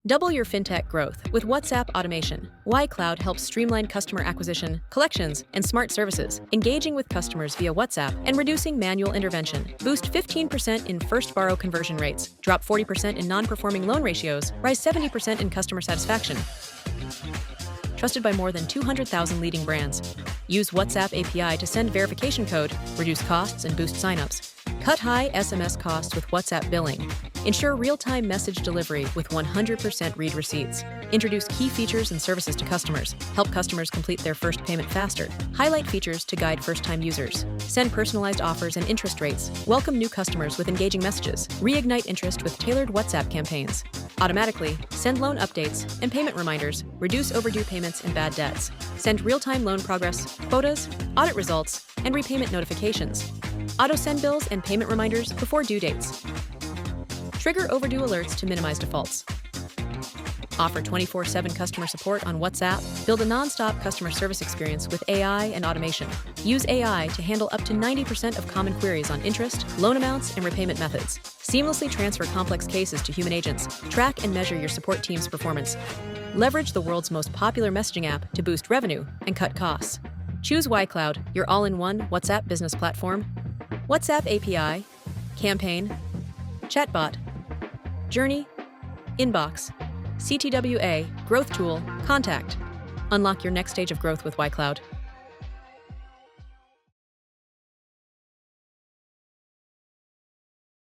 Double your fintech growth with WhatsApp automation. YCloud helps streamline customer acquisition, collections, and smart services, engaging with customers via WhatsApp and reducing manual intervention. Boost 15% in first borrow conversion rates, drop 40% in non-performing loan ratios, rise 70% in customer satisfaction. Trusted by more than 200,000 leading brands. Use WhatsApp API to send verification code, reduce costs, and boost signups. Cut high SMS costs with WhatsApp billing. Ensure real-time message delivery with 100% read receipts. Introduce key features and services to customers. Help customers complete their first payment faster. Highlight features to guide first-time users. Send personalized offers and interest rates. Welcome new customers with engaging messages. Reignite interest with tailored WhatsApp campaigns. Automatically send loan updates and payment reminders. Reduce overdue payments and bad debts. Send real-time loan progress, quotas, audit results, and repayment notifications. Auto-send bills and payment reminders before due dates. Trigger overdue alerts to minimize defaults. Offer 24/7 customer support on WhatsApp. Build a non-stop customer service experience with AI and automation. Use AI to handle up to 90% of common queries on interest, loan amounts, and repayment methods. Seamlessly transfer complex cases to human agents. Track and measure your support team's performance. Leverage the world's most popular messaging app to boost revenue and cut costs. Choose YCloud, your all-in-one WhatsApp business platform. WhatsApp API, Campaign, Chatbot, Journey, Inbox, CTWA, Growth Tool, Contact. Unlock your next stage of growth with YCloud.